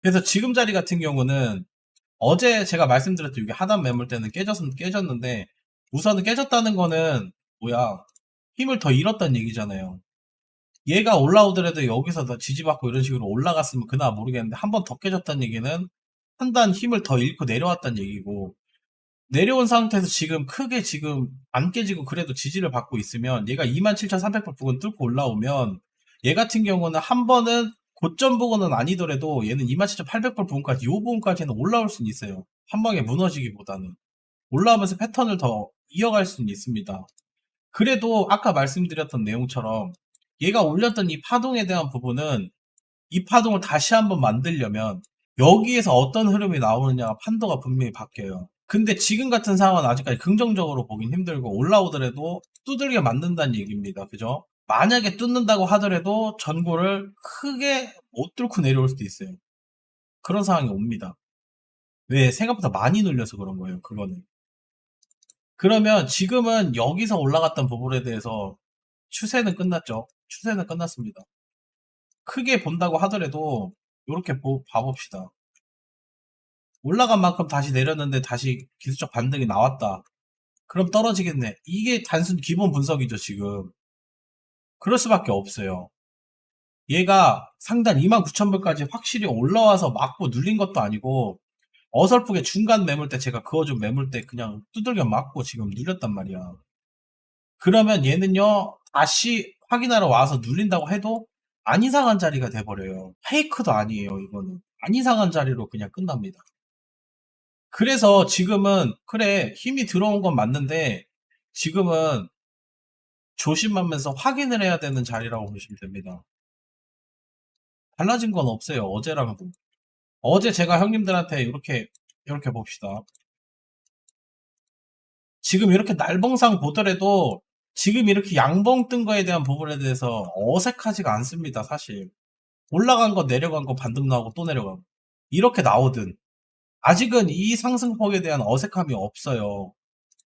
그래서 지금 자리 같은 경우는 어제 제가 말씀드렸죠. 이게 하단 매물 때는 깨졌는데 우선은 깨졌다는 거는 뭐야? 힘을 더 잃었다는 얘기잖아요. 얘가 올라오더라도 여기서 더 지지받고 이런 식으로 올라갔으면 그나마 모르겠는데 한 번 더 깨졌다는 얘기는 한단 힘을 더 잃고 내려왔다는 얘기고 내려온 상태에서 지금 크게 지금 안 깨지고 그래도 지지를 받고 있으면 얘가 27,300불 부근 뚫고 올라오면 얘 같은 경우는 한 번은 고점 부근은 아니더라도 얘는 27,800불 부근까지 요 부분까지는 올라올 수는 있어요. 한 방에 무너지기보다는 올라오면서 패턴을 더 이어갈 수는 있습니다. 그래도 아까 말씀드렸던 내용처럼 얘가 올렸던 이 파동에 대한 부분은 이 파동을 다시 한번 만들려면 여기에서 어떤 흐름이 나오느냐가 판도가 분명히 바뀌어요. 근데 지금 같은 상황은 아직까지 긍정적으로 보긴 힘들고 올라오더라도 두들겨 맞는다는 얘기입니다. 그죠? 만약에 뚫는다고 하더라도 전고를 크게 못 뚫고 내려올 수도 있어요. 그런 상황이 옵니다. 왜? 생각보다 많이 눌려서 그런 거예요. 그거는. 그러면 지금은 여기서 올라갔던 부분에 대해서 추세는 끝났죠. 추세는 끝났습니다. 크게 본다고 하더라도 이렇게 봐봅시다. 올라간 만큼 다시 내렸는데 다시 기술적 반등이 나왔다. 그럼 떨어지겠네. 이게 단순 기본 분석이죠, 지금. 그럴 수밖에 없어요. 얘가 상단 29,000불까지 확실히 올라와서 맞고 눌린 것도 아니고 어설프게 중간 매물 때 제가 그어준 매물 때 그냥 두들겨 맞고 지금 눌렸단 말이야. 그러면 얘는요, 다시 확인하러 와서 눌린다고 해도 안 이상한 자리가 돼버려요. 페이크도 아니에요, 이거는. 안 이상한 자리로 그냥 끝납니다. 그래서 지금은, 그래, 힘이 들어온 건 맞는데, 지금은 조심하면서 확인을 해야 되는 자리라고 보시면 됩니다. 달라진 건 없어요, 어제랑도. 어제 제가 형님들한테 이렇게 봅시다. 지금 이렇게 날봉상 보더라도 지금 이렇게 양봉 뜬 거에 대한 부분에 대해서 어색하지가 않습니다, 사실. 올라간 거 내려간 거 반등 나오고 또 내려가고 이렇게 나오든 아직은 이 상승폭에 대한 어색함이 없어요.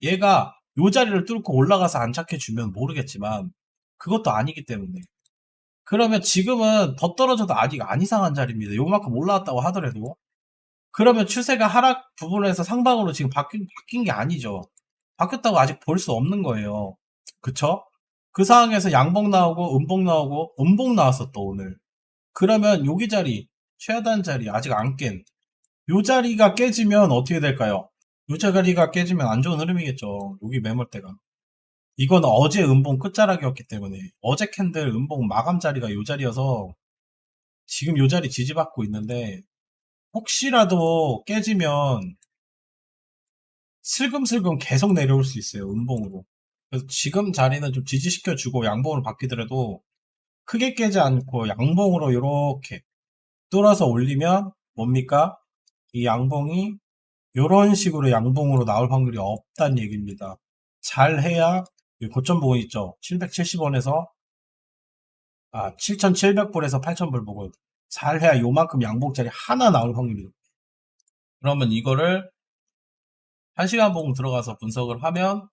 얘가 요 자리를 뚫고 올라가서 안착해주면 모르겠지만 그것도 아니기 때문에 그러면 지금은 더 떨어져도 아직 안 이상한 자리입니다. 요만큼 올라왔다고 하더라도 그러면 추세가 하락 부분에서 상방으로 지금 바뀐 게 아니죠. 바뀌었다고 아직 볼 수 없는 거예요. 그쵸? 그 상황에서 양봉 나오고 음봉 나왔어 또 오늘. 그러면 여기 자리 최하단 자리 아직 안 깬 요 자리가 깨지면 어떻게 될까요? 요 자리가 깨지면 안 좋은 흐름이겠죠. 여기 매물대가. 이건 어제 음봉 끝자락이었기 때문에 어제 캔들 음봉 마감 자리가 요 자리여서 지금 요 자리 지지받고 있는데 혹시라도 깨지면 슬금슬금 계속 내려올 수 있어요. 음봉으로. 그래서 지금 자리는 좀 지지시켜주고 양봉으로 바뀌더라도 크게 깨지 않고 양봉으로 이렇게 뚫어서 올리면 뭡니까? 이 양봉이 이런 식으로 양봉으로 나올 확률이 없다는 얘기입니다. 잘 해야 고점 부분 있죠. 770원에서 7,700불에서 8,000불 부분 잘 해야 요만큼 양봉짜리 하나 나올 확률이 높아요. 그러면 이거를 1시간 봉 들어가서 분석을 하면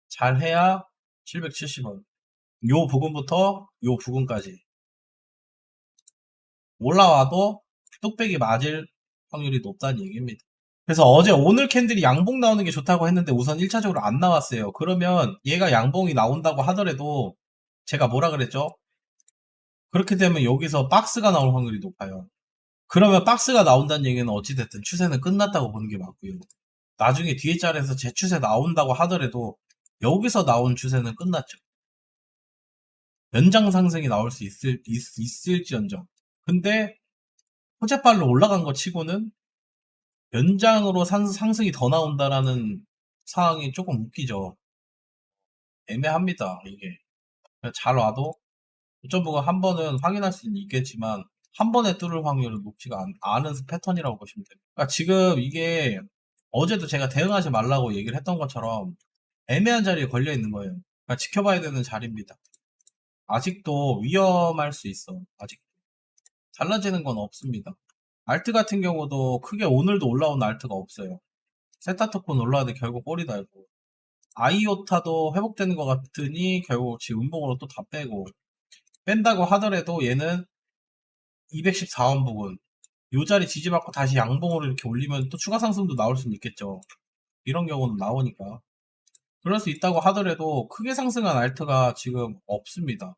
잘 해야 770원. 요 부분부터 요 부분까지 올라와도 뚝배기 맞을 확률이 높다는 얘기입니다. 그래서 어제 오늘 캔들이 양봉 나오는 게 좋다고 했는데 우선 1차적으로 안 나왔어요. 그러면 얘가 양봉이 나온다고 하더라도 제가 뭐라 그랬죠? 그렇게 되면 여기서 박스가 나올 확률이 높아요. 그러면 박스가 나온다는 얘기는 어찌됐든 추세는 끝났다고 보는 게 맞고요. 나중에 뒤에 자리에서 재추세 나온다고 하더라도 여기서 나온 추세는 끝났죠. 연장 상승이 나올 수 있을지언정. 근데 호재발로 올라간 거 치고는 연장으로 상승이 더 나온다라는 상황이 조금 웃기죠. 애매합니다, 이게. 잘 와도 고점부가 한 번은 확인할 수는 있겠지만 한 번에 뚫을 확률은 높지가 않은 패턴이라고 보시면 됩니다. 그러니까 지금 이게 어제도 제가 대응하지 말라고 얘기를 했던 것처럼 애매한 자리에 걸려 있는 거예요. 그러니까 지켜봐야 되는 자리입니다. 아직도 위험할 수 있어. 아직 달라지는 건 없습니다. 알트 같은 경우도 크게 오늘도 올라온 알트가 없어요. 세타토콘 올라왔는데 결국 꼬리 달고 아이오타도 회복되는 것 같으니 결국 지금 음봉으로 또 다 빼고 뺀다고 하더라도 얘는 214원 부근 요 자리 지지받고 다시 양봉으로 이렇게 올리면 또 추가 상승도 나올 수는 있겠죠. 이런 경우는 나오니까. 그럴 수 있다고 하더라도 크게 상승한 알트가 지금 없습니다.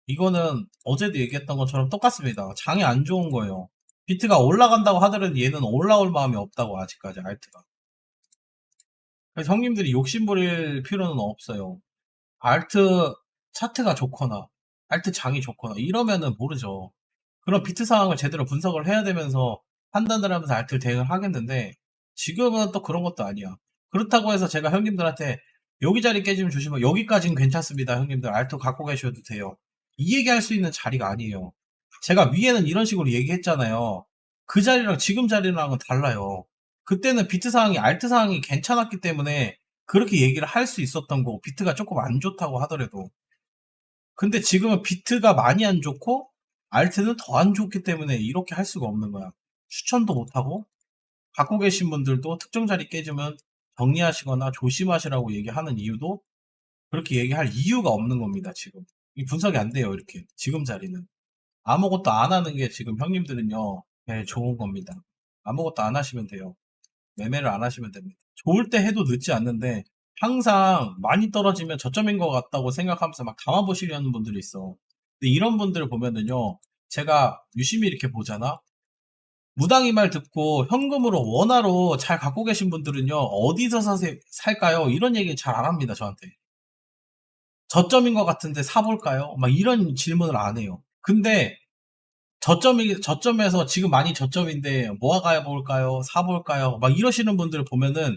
이거는 어제도 얘기했던 것처럼 똑같습니다. 장이 안 좋은 거예요. 비트가 올라간다고 하더라도 얘는 올라올 마음이 없다고 아직까지 알트가. 그래서 형님들이 욕심 부릴 필요는 없어요. 알트 차트가 좋거나 알트 장이 좋거나 이러면은 모르죠. 그런 비트 상황을 제대로 분석을 해야 되면서 판단을 하면서 알트를 대응을 하겠는데 지금은 또 그런 것도 아니야. 그렇다고 해서 제가 형님들한테 여기 자리 깨지면 조심하고 여기까지는 괜찮습니다. 형님들 알트 갖고 계셔도 돼요. 이 얘기할 수 있는 자리가 아니에요. 제가 위에는 이런 식으로 얘기했잖아요. 그 자리랑 지금 자리랑은 달라요. 그때는 비트 상황이 알트 상황이 괜찮았기 때문에 그렇게 얘기를 할 수 있었던 거고 비트가 조금 안 좋다고 하더라도 근데 지금은 비트가 많이 안 좋고 알트는 더 안 좋기 때문에 이렇게 할 수가 없는 거야. 추천도 못하고 갖고 계신 분들도 특정 자리 깨지면 정리하시거나 조심하시라고 얘기하는 이유도 그렇게 얘기할 이유가 없는 겁니다. 지금 이 분석이 안 돼요. 이렇게 지금 자리는 아무것도 안 하는 게 지금 형님들은요 제일 좋은 겁니다. 아무것도 안 하시면 돼요. 매매를 안 하시면 됩니다. 좋을 때 해도 늦지 않는데 항상 많이 떨어지면 저점인 것 같다고 생각하면서 막 담아보시려는 분들이 있어. 근데 이런 분들을 보면은요, 제가 유심히 이렇게 보잖아? 무당이 말 듣고 현금으로 원화로 잘 갖고 계신 분들은요, 어디서 살까요? 이런 얘기 잘 안 합니다, 저한테. 저점인 것 같은데 사볼까요? 막 이런 질문을 안 해요. 근데 저점에서 지금 많이 저점인데 모아가 볼까요? 사볼까요? 막 이러시는 분들을 보면은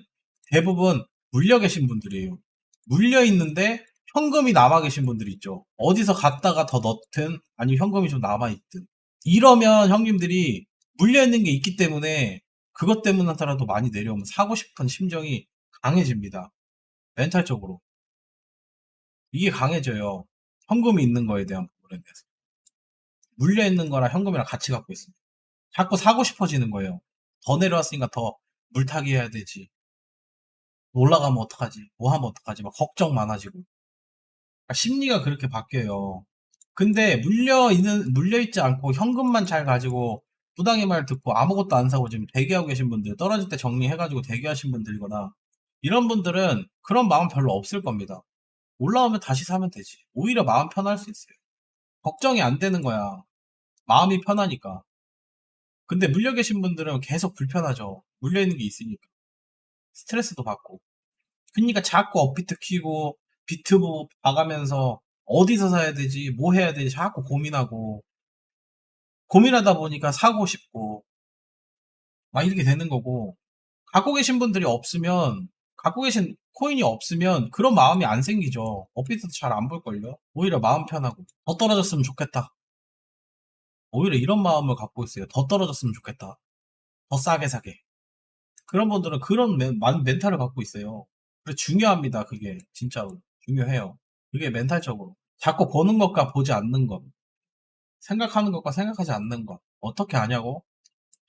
대부분 물려 계신 분들이에요. 물려 있는데 현금이 남아 계신 분들이 있죠. 어디서 갔다가 더 넣든 아니면 현금이 좀 남아 있든. 이러면 형님들이 물려 있는 게 있기 때문에 그것 때문에 하더라도 많이 내려오면 사고 싶은 심정이 강해집니다. 멘탈적으로. 이게 강해져요. 현금이 있는 거에 대한 부분에 대해서. 물려 있는 거랑 현금이랑 같이 갖고 있습니다. 자꾸 사고 싶어지는 거예요. 더 내려왔으니까 더 물타기 해야 되지. 올라가면 어떡하지? 뭐 하면 어떡하지? 막 걱정 많아지고. 그러니까 심리가 그렇게 바뀌어요. 근데 물려있지 않고 현금만 잘 가지고 부당의 말 듣고 아무것도 안 사고 지금 대기하고 계신 분들, 떨어질 때 정리해가지고 대기하신 분들이거나 이런 분들은 그런 마음 별로 없을 겁니다. 올라오면 다시 사면 되지. 오히려 마음 편할 수 있어요. 걱정이 안 되는 거야. 마음이 편하니까. 근데 물려 계신 분들은 계속 불편하죠. 물려 있는 게 있으니까. 스트레스도 받고. 그러니까 자꾸 업비트 키고 비트 봐가면서 어디서 사야 되지, 뭐 해야 되지 자꾸 고민하고 고민하다 보니까 사고 싶고 막 이렇게 되는 거고 갖고 계신 분들이 없으면 갖고 계신 코인이 없으면 그런 마음이 안 생기죠. 업비트도 잘 안 볼걸요. 오히려 마음 편하고 더 떨어졌으면 좋겠다. 오히려 이런 마음을 갖고 있어요. 더 떨어졌으면 좋겠다. 더 싸게 사게. 그런 분들은 그런 멘탈을 갖고 있어요. 그래 중요합니다. 그게 진짜로 중요해요. 그게 멘탈적으로 자꾸 보는 것과 보지 않는 것, 생각하는 것과 생각하지 않는 것 어떻게 아냐고?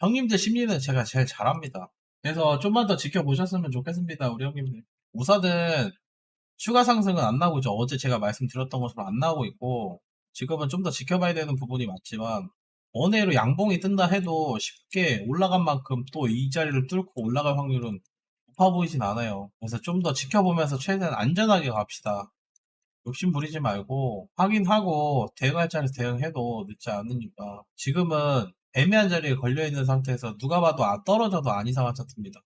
형님들 심리는 제가 제일 잘합니다. 그래서 좀만 더 지켜보셨으면 좋겠습니다. 우리 형님들. 우선은 추가 상승은 안 나오고 있죠. 어제 제가 말씀드렸던 것처럼 안 나오고 있고 지금은 좀 더 지켜봐야 되는 부분이 맞지만 원외로 양봉이 뜬다 해도 쉽게 올라간 만큼 또 이 자리를 뚫고 올라갈 확률은 높아 보이진 않아요. 그래서 좀 더 지켜보면서 최대한 안전하게 갑시다. 욕심 부리지 말고 확인하고 대응할 자리에서 대응해도 늦지 않으니까 지금은 애매한 자리에 걸려있는 상태에서 누가 봐도 떨어져도 안 이상한 차트입니다.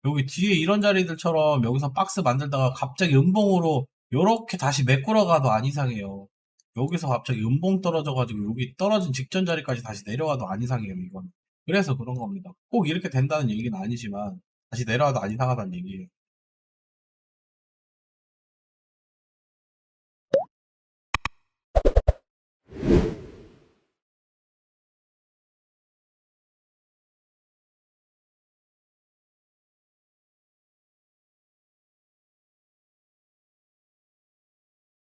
여기 뒤에 이런 자리들처럼 여기서 박스 만들다가 갑자기 음봉으로 요렇게 다시 메꾸러가도 안 이상해요. 여기서 갑자기 음봉 떨어져가지고 여기 떨어진 직전 자리까지 다시 내려가도 안 이상해요, 이건. 그래서 그런 겁니다. 꼭 이렇게 된다는 얘기는 아니지만 다시 내려와도 안 이상하다는 얘기예요.